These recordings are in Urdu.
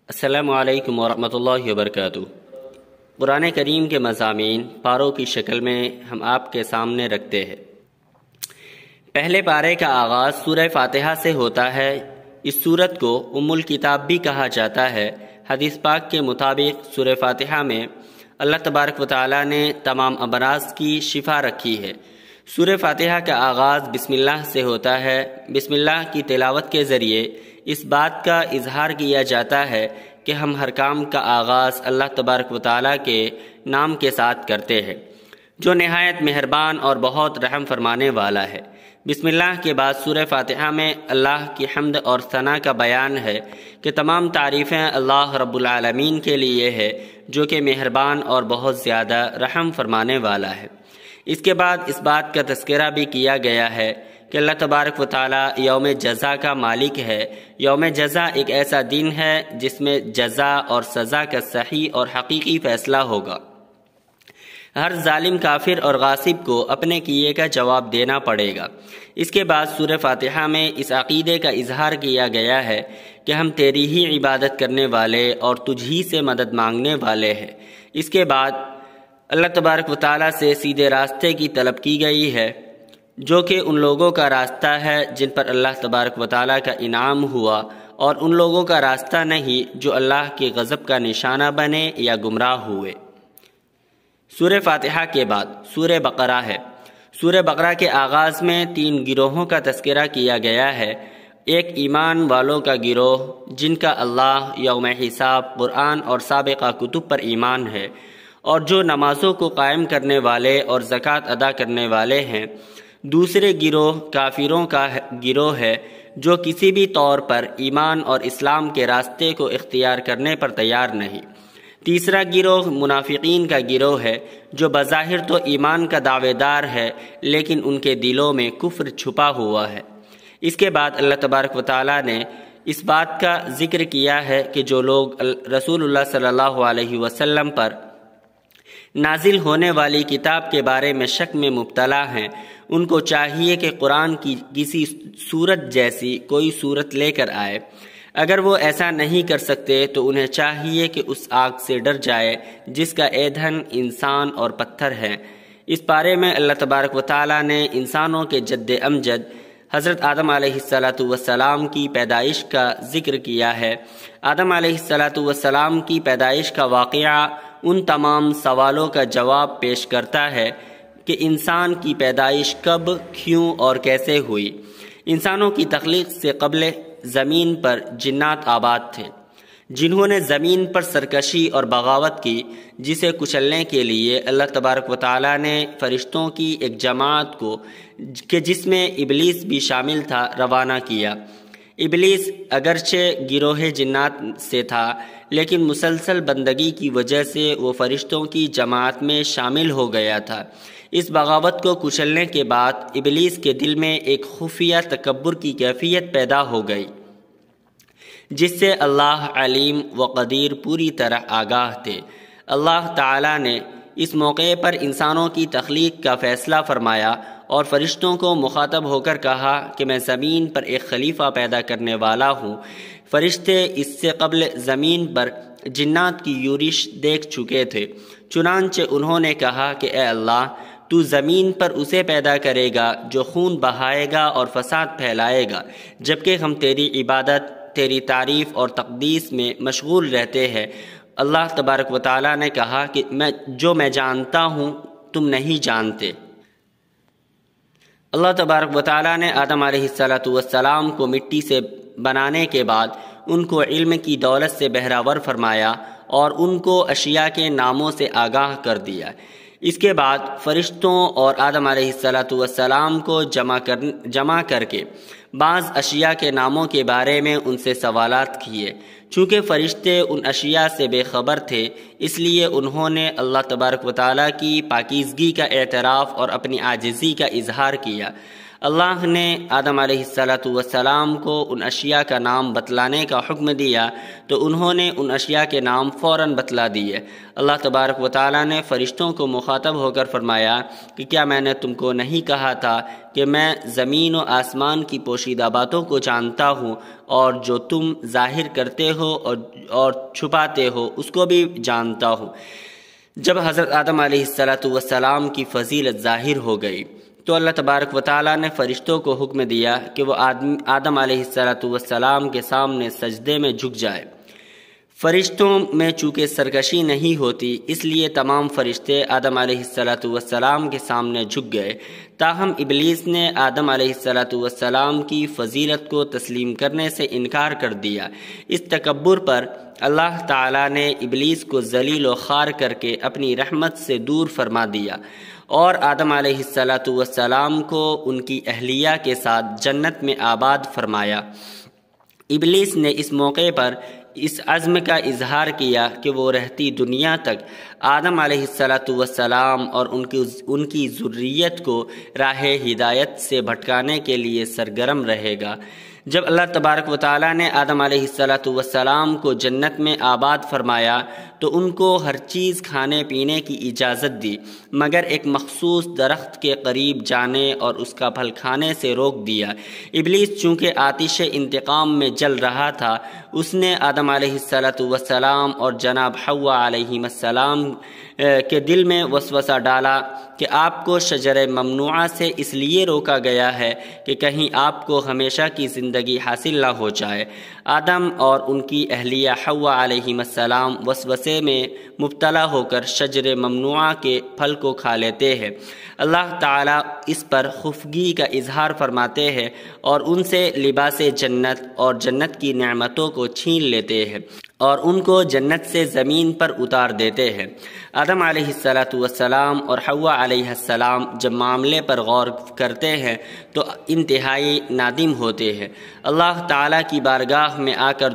السلام علیکم ورحمۃ اللہ وبرکاتہ۔ قرآن کریم کے مضامین پاروں کی شکل میں ہم آپ کے سامنے رکھتے ہیں۔ پہلے پارے کا آغاز سورہ فاتحہ سے ہوتا ہے۔ اس سورت کو ام الکتاب بھی کہا جاتا ہے۔ حدیث پاک کے مطابق سورہ فاتحہ میں اللہ تبارک و تعالی نے تمام امراض کی شفا رکھی ہے۔ سورہ فاتحہ کا آغاز بسم اللہ سے ہوتا ہے۔ بسم اللہ کی تلاوت کے ذریعے اس بات کا اظہار کیا جاتا ہے کہ ہم ہر کام کا آغاز اللہ تبارک و تعالیٰ کے نام کے ساتھ کرتے ہیں، جو نہایت مہربان اور بہت رحم فرمانے والا ہے۔ بسم اللہ کے بعد سورہ فاتحہ میں اللہ کی حمد اور ثنا کا بیان ہے کہ تمام تعریفیں اللہ رب العالمین کے لیے ہے، جو کہ مہربان اور بہت زیادہ رحم فرمانے والا ہے۔ اس کے بعد اس بات کا تذکرہ بھی کیا گیا ہے کہ اللہ تبارک و تعالیٰ یوم جزا کا مالک ہے۔ یوم جزا ایک ایسا دن ہے جس میں جزا اور سزا کا صحیح اور حقیقی فیصلہ ہوگا۔ ہر ظالم کافر اور غاصب کو اپنے کیے کا جواب دینا پڑے گا۔ اس کے بعد سورہ فاتحہ میں اس عقیدے کا اظہار کیا گیا ہے کہ ہم تیری ہی عبادت کرنے والے اور تجھ ہی سے مدد مانگنے والے ہیں۔ اس کے بعد اللہ تبارک و تعالیٰ سے سیدھے راستے کی طلب کی گئی ہے، جو کہ ان لوگوں کا راستہ ہے جن پر اللہ تبارک و تعالیٰ کا انعام ہوا، اور ان لوگوں کا راستہ نہیں جو اللہ کے غضب کا نشانہ بنے یا گمراہ ہوئے۔ سورہ فاتحہ کے بعد سورہ بقرہ ہے۔ سورہ بقرہ کے آغاز میں 3 گروہوں کا تذکرہ کیا گیا ہے۔ ایک ایمان والوں کا گروہ جن کا اللہ، یوم حساب، قرآن اور سابقہ کتب پر ایمان ہے، اور جو نمازوں کو قائم کرنے والے اور زکوٰۃ ادا کرنے والے ہیں۔ دوسرے گروہ کافروں کا گروہ ہے جو کسی بھی طور پر ایمان اور اسلام کے راستے کو اختیار کرنے پر تیار نہیں۔ تیسرا گروہ منافقین کا گروہ ہے جو بظاہر تو ایمان کا دعوے دار ہے، لیکن ان کے دلوں میں کفر چھپا ہوا ہے۔ اس کے بعد اللہ تبارک و تعالیٰ نے اس بات کا ذکر کیا ہے کہ جو لوگ رسول اللہ صلی اللہ علیہ وسلم پر نازل ہونے والی کتاب کے بارے میں شک میں مبتلا ہیں، ان کو چاہیے کہ قرآن کی کسی سورت جیسی کوئی سورت لے کر آئے۔ اگر وہ ایسا نہیں کر سکتے تو انہیں چاہیے کہ اس آگ سے ڈر جائے جس کا ایندھن انسان اور پتھر ہے۔ اس پارے میں اللہ تبارک و تعالیٰ نے انسانوں کے جد امجد حضرت آدم علیہ السلام کی پیدائش کا ذکر کیا ہے۔ آدم علیہ السلام کی پیدائش کا واقعہ ان تمام سوالوں کا جواب پیش کرتا ہے کہ انسان کی پیدائش کب، کیوں اور کیسے ہوئی۔ انسانوں کی تخلیق سے قبل زمین پر جنات آباد تھے، جنہوں نے زمین پر سرکشی اور بغاوت کی، جسے کچلنے کے لیے اللہ تبارک و تعالیٰ نے فرشتوں کی ایک جماعت کو، کہ جس میں ابلیس بھی شامل تھا، روانہ کیا۔ ابلیس اگرچہ گروہ جنات سے تھا، لیکن مسلسل بندگی کی وجہ سے وہ فرشتوں کی جماعت میں شامل ہو گیا تھا۔ اس بغاوت کو کچلنے کے بعد ابلیس کے دل میں ایک خفیہ تکبر کی کیفیت پیدا ہو گئی، جس سے اللہ علیم و قدیر پوری طرح آگاہ تھے۔ اللہ تعالیٰ نے اس موقع پر انسانوں کی تخلیق کا فیصلہ فرمایا اور فرشتوں کو مخاطب ہو کر کہا کہ میں زمین پر ایک خلیفہ پیدا کرنے والا ہوں۔ فرشتے اس سے قبل زمین پر جنات کی یورش دیکھ چکے تھے، چنانچہ انہوں نے کہا کہ اے اللہ، تو زمین پر اسے پیدا کرے گا جو خون بہائے گا اور فساد پھیلائے گا، جبکہ ہم تیری عبادت، تیری تعریف اور تقدیس میں مشغول رہتے ہیں۔ اللہ تبارک و تعالیٰ نے کہا کہ میں جانتا ہوں تم نہیں جانتے۔ اللہ تبارک و تعالیٰ نے آدم علیہ السلام کو مٹی سے بنانے کے بعد ان کو علم کی دولت سے بہرہ ور فرمایا اور ان کو اشیاء کے ناموں سے آگاہ کر دیا۔ اس کے بعد فرشتوں اور آدم علیہ السلام کو جمع کر کے بعض اشیاء کے ناموں کے بارے میں ان سے سوالات کیے۔ چونکہ فرشتے ان اشیاء سے بے خبر تھے، اس لیے انہوں نے اللہ تبارک و تعالیٰ کی پاکیزگی کا اعتراف اور اپنی عاجزی کا اظہار کیا۔ اللہ نے آدم علیہ السلام کو ان اشیاء کا نام بتلانے کا حکم دیا تو انہوں نے ان اشیاء کے نام فوراً بتلا دیے۔ اللہ تبارک و تعالیٰ نے فرشتوں کو مخاطب ہو کر فرمایا کہ کیا میں نے تم کو نہیں کہا تھا کہ میں زمین و آسمان کی پوشیدہ باتوں کو جانتا ہوں، اور جو تم ظاہر کرتے ہو اور چھپاتے ہو اس کو بھی جانتا ہوں۔ جب حضرت آدم علیہ السلام کی فضیلت ظاہر ہو گئی تو اللہ تبارک و تعالیٰ نے فرشتوں کو حکم دیا کہ وہ آدم علیہ السلام کے سامنے سجدے میں جھک جائے۔ فرشتوں میں چونکہ سرکشی نہیں ہوتی، اس لیے تمام فرشتے آدم علیہ السلام کے سامنے جھک گئے، تاہم ابلیس نے آدم علیہ السلام کی فضیلت کو تسلیم کرنے سے انکار کر دیا۔ اس تکبر پر اللہ تعالیٰ نے ابلیس کو ذلیل و خوار کر کے اپنی رحمت سے دور فرما دیا اور آدم علیہ السلام کو ان کی اہلیہ کے ساتھ جنت میں آباد فرمایا۔ ابلیس نے اس موقع پر اس عزم کا اظہار کیا کہ وہ رہتی دنیا تک آدم علیہ السلام اور ان کی ذریت کو راہ ہدایت سے بھٹکانے کے لیے سرگرم رہے گا۔ جب اللہ تبارک و تعالیٰ نے آدم علیہ السلام کو جنت میں آباد فرمایا تو ان کو ہر چیز کھانے پینے کی اجازت دی، مگر ایک مخصوص درخت کے قریب جانے اور اس کا پھل کھانے سے روک دیا۔ ابلیس چونکہ آتش انتقام میں جل رہا تھا، اس نے آدم علیہ السلام اور جناب حوا علیہ السلام کے دل میں وسوسہ ڈالا کہ آپ کو شجر ممنوعہ سے اس لیے روکا گیا ہے کہ کہیں آپ کو ہمیشہ کی زندگی حاصل نہ ہو جائے۔ آدم اور ان کی اہلیہ حوا علیہ السلام وسوسے میں مبتلا ہو کر شجر ممنوعہ کے پھل کو کھا لیتے ہیں۔ اللہ تعالیٰ اس پر خفگی کا اظہار فرماتے ہیں اور ان سے لباس جنت اور جنت کی نعمتوں کو چھین لیتے ہیں اور ان کو جنت سے زمین پر اتار دیتے ہیں۔ آدم علیہ السلام اور حوا علیہ السلام جب معاملے پر غور کرتے ہیں تو انتہائی نادم ہوتے ہیں۔ اللہ تعالیٰ کی بارگاہ میں آ کر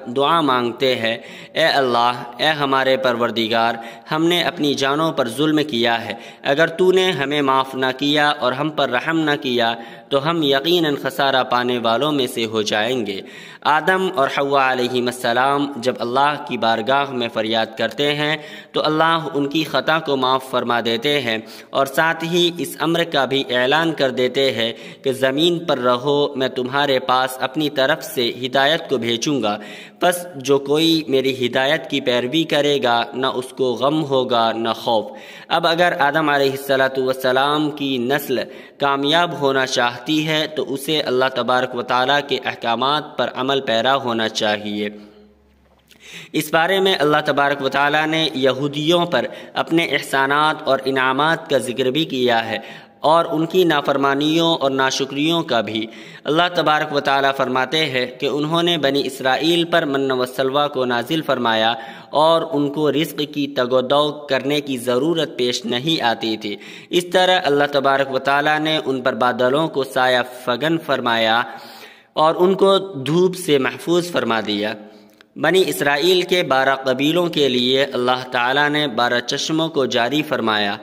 دعا مانگتے ہیں، اے اللہ، اے ہمارے پروردگار، ہم نے اپنی جانوں پر ظلم کیا ہے، اگر تو نے ہمیں معاف نہ کیا اور ہم پر رحم نہ کیا تو ہم یقیناً خسارہ پانے والوں میں سے ہو جائیں گے۔ آدم اور حوا علیہ السلام جب اللہ کی بارگاہ میں فریاد کرتے ہیں تو اللہ ان کی خطا کو معاف فرما دیتے ہیں اور ساتھ ہی اس امر کا بھی اعلان کر دیتے ہیں کہ زمین پر رہو، میں تمہارے پاس اپنی طرف سے ہدایت کو بھیجوں گا، پس جو کوئی میری ہدایت کی پیروی کرے گا نہ اس کو غم ہوگا نہ خوف۔ اب اگر آدم علیہ السلام کی نسل کامیاب ہونا چاہتی ہے تو اسے اللہ تبارک و تعالیٰ کے احکامات پر عمل پیرا ہونا چاہیے۔ اس بارے میں اللہ تبارک و تعالیٰ نے یہودیوں پر اپنے احسانات اور انعامات کا ذکر بھی کیا ہے اور ان کی نافرمانیوں اور ناشکریوں کا بھی۔ اللہ تبارک و تعالیٰ فرماتے ہیں کہ انہوں نے بنی اسرائیل پر من و سلوہ کو نازل فرمایا اور ان کو رزق کی تگ و دو کرنے کی ضرورت پیش نہیں آتی تھی۔ اس طرح اللہ تبارک و تعالیٰ نے ان پر بادلوں کو سایہ فگن فرمایا اور ان کو دھوپ سے محفوظ فرما دیا۔ بنی اسرائیل کے 12 قبیلوں کے لیے اللہ تعالیٰ نے 12 چشموں کو جاری فرمایا،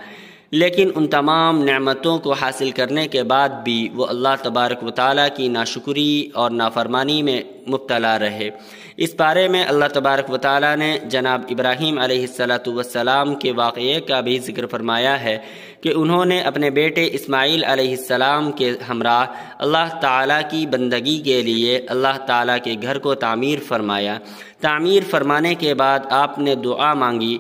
لیکن ان تمام نعمتوں کو حاصل کرنے کے بعد بھی وہ اللہ تبارک و تعالیٰ کی ناشکری اور نافرمانی میں مبتلا رہے۔ اس بارے میں اللہ تبارک و تعالیٰ نے جناب ابراہیم علیہ السلام کے واقعے کا بھی ذکر فرمایا ہے کہ انہوں نے اپنے بیٹے اسماعیل علیہ السلام کے ہمراہ اللہ تعالیٰ کی بندگی کے لیے اللہ تعالیٰ کے گھر کو تعمیر فرمایا۔ تعمیر فرمانے کے بعد آپ نے دعا مانگی،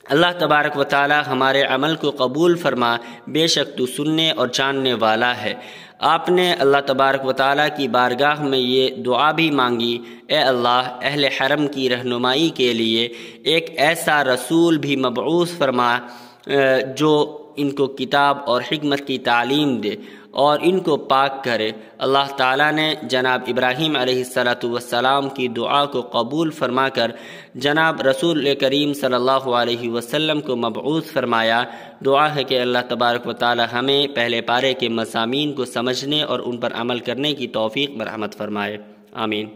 اللہ تبارک و تعالیٰ ہمارے عمل کو قبول فرما، بے شک تو سننے اور جاننے والا ہے۔ آپ نے اللہ تبارک و تعالیٰ کی بارگاہ میں یہ دعا بھی مانگی، اے اللہ، اہل حرم کی رہنمائی کے لیے ایک ایسا رسول بھی مبعوث فرما جو ان کو کتاب اور حکمت کی تعلیم دے اور ان کو پاک کرے۔ اللہ تعالیٰ نے جناب ابراہیم علیہ السلام کی دعا کو قبول فرما کر جناب رسول کریم صلی اللہ علیہ وسلم کو مبعوث فرمایا۔ دعا ہے کہ اللہ تبارک و تعالیٰ ہمیں پہلے پارے کے مضامین کو سمجھنے اور ان پر عمل کرنے کی توفیق مرحمت فرمائے، آمین۔